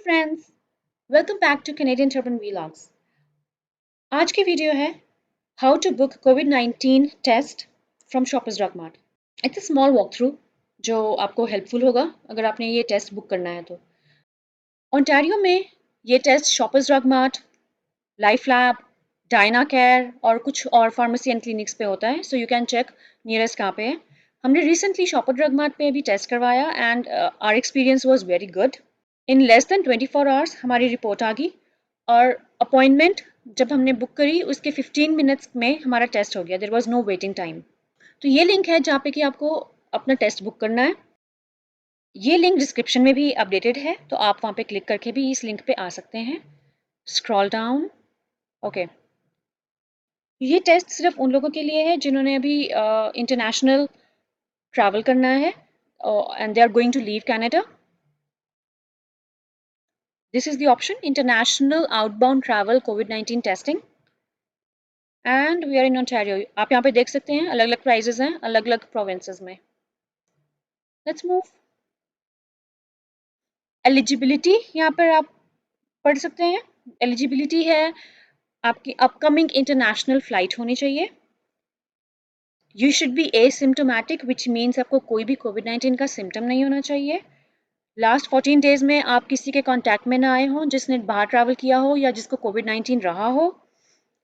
friends, welcome back to Canadian Turban Vlogs. आज की video है How to book COVID-19 test from Shoppers Drug Mart. It's a small walkthrough जो आपको helpful होगा अगर आपने ये टेस्ट बुक करना है तो। ओंटारियो में ये test shoppers drug mart, life lab, Dynacare और कुछ और फार्मेसी एंड क्लिनिक्स पे होता है, so you can check nearest कहाँ पे है। हमने रिसेंटली शॉपर ड्रग मार्ट पे भी टेस्ट करवाया and our experience was very good. In less than 24 hours हमारी रिपोर्ट आ गई और अपॉइंटमेंट जब हमने बुक करी उसके 15 मिनट्स में हमारा टेस्ट हो गया। There was no waiting time. तो ये लिंक है जहाँ पे कि आपको अपना टेस्ट बुक करना है। ये लिंक डिस्क्रिप्शन में भी अपडेटेड है, तो आप वहाँ पे क्लिक करके भी इस लिंक पे आ सकते हैं। Scroll down. ओके, ये टेस्ट सिर्फ उन लोगों के लिए है जिन्होंने अभी इंटरनेशनल ट्रैवल करना है and they are going to leave Canada. This is the option, international outbound travel COVID-19 testing and we are in Ontario. आप यहाँ पे देख सकते हैं अलग अलग प्राइजेस हैं अलग अलग प्रोविंसेस में। Let's move. एलिजिबिलिटी यहाँ पर आप पढ़ सकते हैं। एलिजिबिलिटी है आपकी अपकमिंग इंटरनेशनल फ्लाइट होनी चाहिए। You should B asymptomatic which means आपको कोई भी COVID-19 का सिम्टम नहीं होना चाहिए। लास्ट 14 डेज में आप किसी के कांटेक्ट में ना आए हों जिसने बाहर ट्रैवल किया हो या जिसको COVID-19 रहा हो,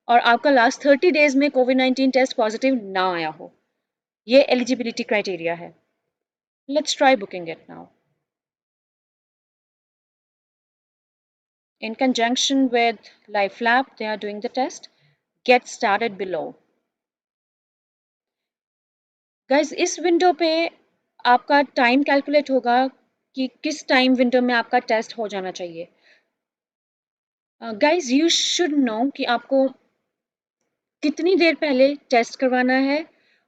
और आपका लास्ट 30 डेज में COVID-19 टेस्ट पॉजिटिव ना आया हो। ये एलिजिबिलिटी क्राइटेरिया है। Let's try booking it now. In conjunction with LifeLab, they are doing the test. Get started below. Guys, इस विंडो पे आपका टाइम कैलकुलेट होगा कि किस टाइम विंडो में आपका टेस्ट हो जाना चाहिए। Guys, you should know कि आपको कितनी देर पहले टेस्ट करवाना है,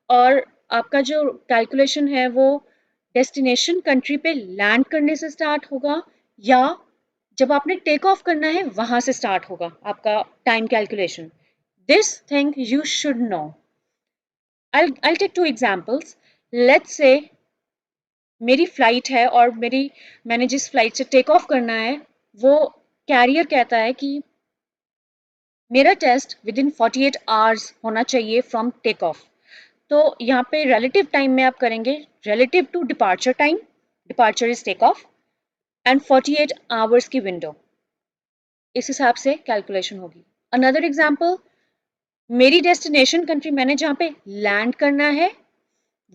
और आपका जो कैलकुलेशन है वो डेस्टिनेशन कंट्री पे लैंड करने से स्टार्ट होगा या जब आपने टेक ऑफ करना है वहां से स्टार्ट होगा आपका time calculation. This thing you should know. I'll take two examples. Let's say मेरी फ्लाइट है और मैंने जिस फ्लाइट से टेक ऑफ करना है वो कैरियर कहता है कि मेरा टेस्ट विद इन 48 आवर्स होना चाहिए फ्रॉम टेक ऑफ। तो यहाँ पे रिलेटिव टाइम में आप करेंगे relative to departure time, departure is take off and 48 hours की विंडो, इस हिसाब से कैलकुलेशन होगी। अनदर एग्जाम्पल, मेरी डेस्टिनेशन कंट्री मैंने जहाँ पे लैंड करना है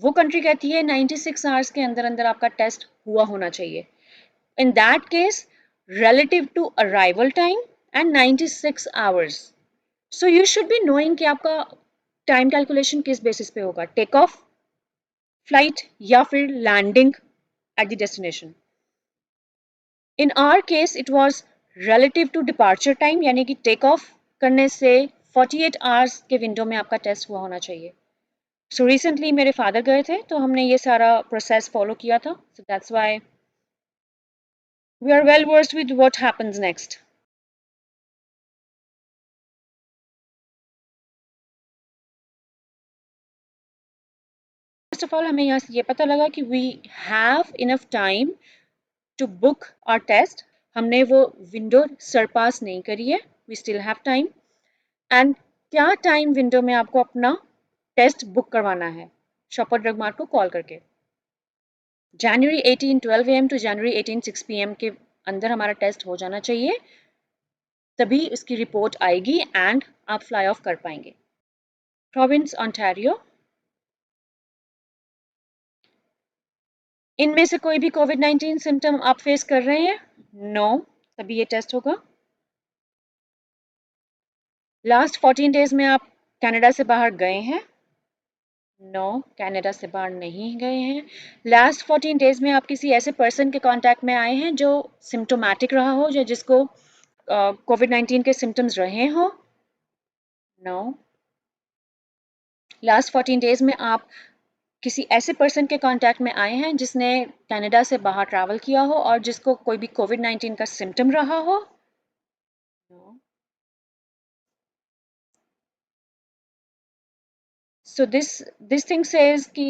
वो कंट्री कहती है 96 आवर्स के अंदर अंदर आपका टेस्ट हुआ होना चाहिए। In that case relative to arrival time and 96 hours, so you should be knowing कि आपका टाइम कैलकुलेशन किस बेसिस पे होगा, टेक ऑफ फ्लाइट या फिर landing at the destination. In our case it was relative to departure time, यानी कि take off करने से 48 आवर्स के विंडो में आपका टेस्ट हुआ होना चाहिए। सो रिसेंटली मेरे फादर गए थे तो हमने ये सारा प्रोसेस फॉलो किया था, so that's why we are well versed with what happens next. First of all हमें यहाँ से ये पता लगा कि we have enough time to book our test. हमने वो विंडो सरपास नहीं करी है, we still have time. And क्या टाइम विंडो में आपको अपना टेस्ट बुक करवाना है, शॉपर ड्रग मार्ट को कॉल करके। January 18 12 AM to January 18 6 PM के अंदर हमारा टेस्ट हो जाना चाहिए, तभी उसकी रिपोर्ट आएगी एंड आप फ्लाई ऑफ कर पाएंगे। प्रोविंस ऑन्टारियो, इनमें से कोई भी COVID-19 सिम्टम आप फेस कर रहे हैं? नो, तभी ये टेस्ट होगा। लास्ट 14 डेज में आप कनाडा से बाहर गए हैं? नो, कनाडा से बाहर नहीं गए हैं। लास्ट 14 डेज में आप किसी ऐसे पर्सन के कांटेक्ट में आए हैं जो सिम्टोमेटिक रहा हो या जिसको COVID-19 के सिम्टम्स रहे हो? नो। लास्ट 14 डेज में आप किसी ऐसे पर्सन के कांटेक्ट में आए हैं जिसने कनाडा से बाहर ट्रैवल किया हो और जिसको कोई भी COVID-19 का सिम्टम रहा हो? No. So this thing says कि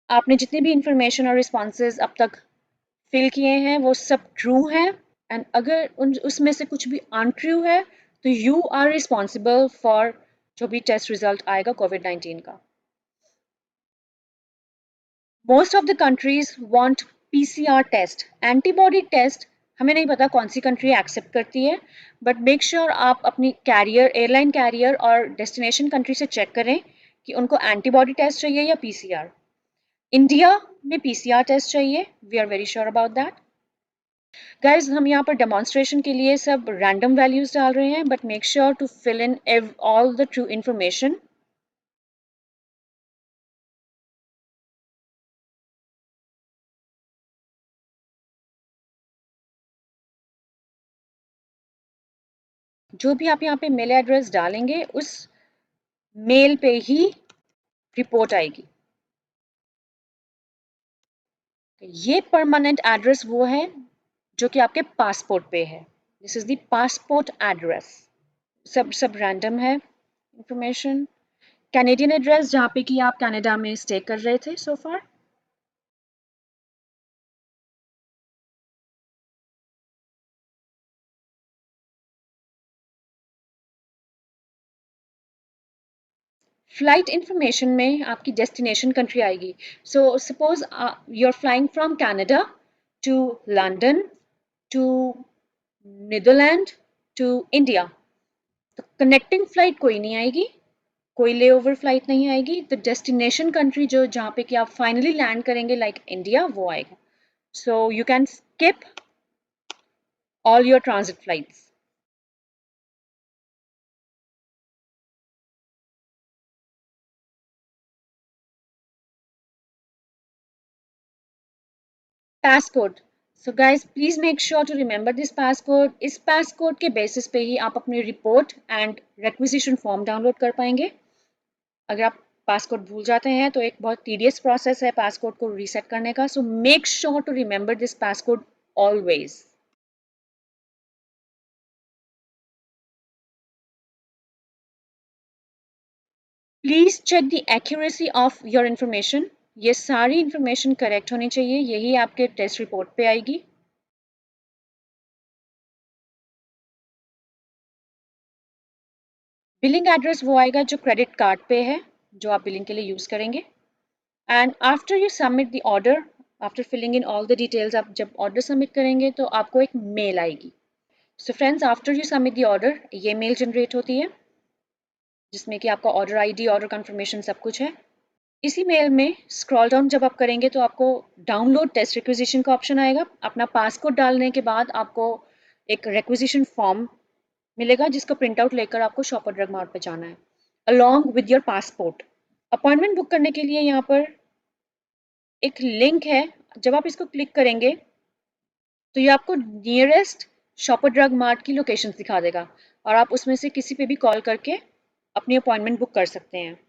आपने जितनी भी इंफॉर्मेशन और रिस्पॉन्सेज अब तक फिल किए हैं वो सब ट्रू हैं, एंड अगर उसमें से कुछ भी अनट्रू है तो यू आर रिस्पॉन्सिबल फॉर जो भी टेस्ट रिजल्ट आएगा कोविड-19 का। Most of the countries want PCR test, antibody test हमें नहीं पता कौन सी कंट्री एक्सेप्ट करती है, बट मेक श्योर आप अपनी कैरियर, एयरलाइन कैरियर और डेस्टिनेशन कंट्री से चेक करें कि उनको एंटीबॉडी टेस्ट चाहिए या पीसीआर। इंडिया में पीसीआर टेस्ट चाहिए, we are very sure about that. Guys हम यहाँ पर डेमोन्स्ट्रेशन के लिए सब रैंडम वैल्यूज डाल रहे हैं, but make sure to fill in all the true information. जो भी आप यहाँ पे मेल एड्रेस डालेंगे उस मेल पे ही रिपोर्ट आएगी। ये परमानेंट एड्रेस वो है जो कि आपके पासपोर्ट पे है। This is the passport address. सब रैंडम है इंफॉर्मेशन। कैनेडियन एड्रेस जहाँ पे कि आप कनाडा में स्टे कर रहे थे सो फार। फ्लाइट इंफॉर्मेशन में आपकी डेस्टिनेशन कंट्री आएगी। So suppose you are flying from Canada to London to Netherland to India, तो कनेक्टिंग फ्लाइट कोई नहीं आएगी, कोई लेओवर फ्लाइट नहीं आएगी। तो डेस्टिनेशन कंट्री जो जहाँ पे कि आप फाइनली लैंड करेंगे लाइक इंडिया, वो आएगा। सो you can skip all your transit flights. passcode, so guys please make sure to remember this passcode. इस passcode के basis पे ही आप अपनी report and requisition form download कर पाएंगे। अगर आप passcode भूल जाते हैं तो एक बहुत tedious process है passcode को reset करने का, so make sure to remember this passcode always. Please check the accuracy of your information. ये सारी information correct होनी चाहिए, यही आपके test report पे आएगी। बिलिंग एड्रेस वो आएगा जो क्रेडिट कार्ड पे है, जो आप बिलिंग के लिए यूज करेंगे। And after you submit the order, after filling in all the details, आप जब ऑर्डर सबमिट करेंगे तो आपको एक मेल आएगी। So friends, after you submit the order ये मेल जनरेट होती है जिसमें कि आपका ऑर्डर आईडी, ऑर्डर कंफर्मेशन सब कुछ है। इसी मेल में स्क्रॉल डाउन जब आप करेंगे तो आपको डाउनलोड टेस्ट रिक्विजिशन का ऑप्शन आएगा। अपना पासकोड डालने के बाद आपको एक रिक्विजिशन फॉर्म मिलेगा जिसको प्रिंट आउट लेकर आपको शॉपर ड्रग मार्ट पे जाना है along with your passport. Appointment book करने के लिए यहाँ पर एक लिंक है, जब आप इसको क्लिक करेंगे तो ये आपको नियरेस्ट शॉपर ड्रग मार्ट की लोकेशन दिखा देगा और आप उसमें से किसी पे भी कॉल करके अपनी अपॉइंटमेंट बुक कर सकते हैं।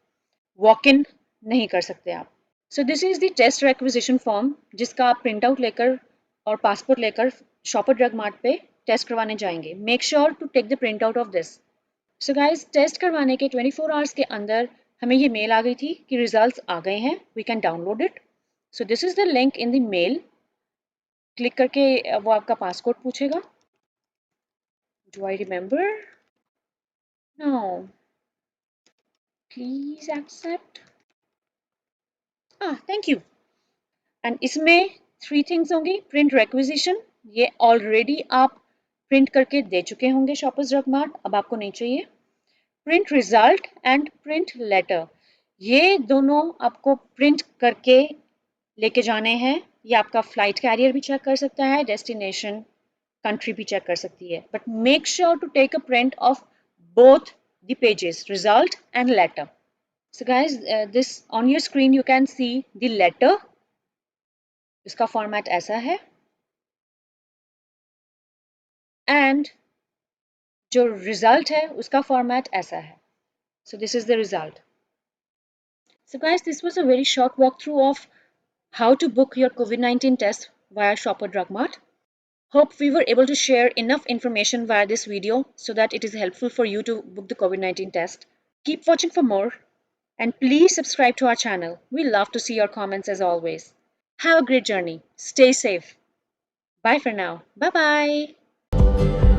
वॉक इन नहीं कर सकते आप। So this is the test requisition form जिसका आप प्रिंट आउट लेकर और पासपोर्ट लेकर शॉपर ड्रग मार्ट पे टेस्ट करवाने जाएंगे। Make sure to take the print out of this. So guys, test करवाने के 24 आवर्स के अंदर हमें ये मेल आ गई थी कि रिजल्ट्स आ गए हैं, we can download it. So this is the link in the mail. Click करके वो आपका पासकोड पूछेगा। Do I remember? No. Please accept. Thank you. And इसमें 3 थिंग्स होंगी। प्रिंट रिक्विजिशन, ये ऑलरेडी आप प्रिंट करके दे चुके होंगे शॉपर्स ड्रग मार्ट, अब आपको नहीं चाहिए। Print result and print letter, ये दोनों आपको प्रिंट करके लेके जाने हैं। ये आपका फ्लाइट कैरियर भी चेक कर सकता है, डेस्टिनेशन कंट्री भी चेक कर सकती है, but make sure to take a print of both the pages, result and letter. So guys, this on your screen you can see the letter. इसका format ऐसा है एंड जो रिजल्ट है उसका फॉर्मेट ऐसा है। सो this is the result. So guys, this was a very short walk through of how to book your COVID-19 test via Shopper Drug Mart. Hope we were able to share enough information via this video so that it is helpful for you to book the COVID-19 test. Keep watching for more and please subscribe to our channel. We love to see your comments as always. Have a great journey. Stay safe. Bye for now, bye bye.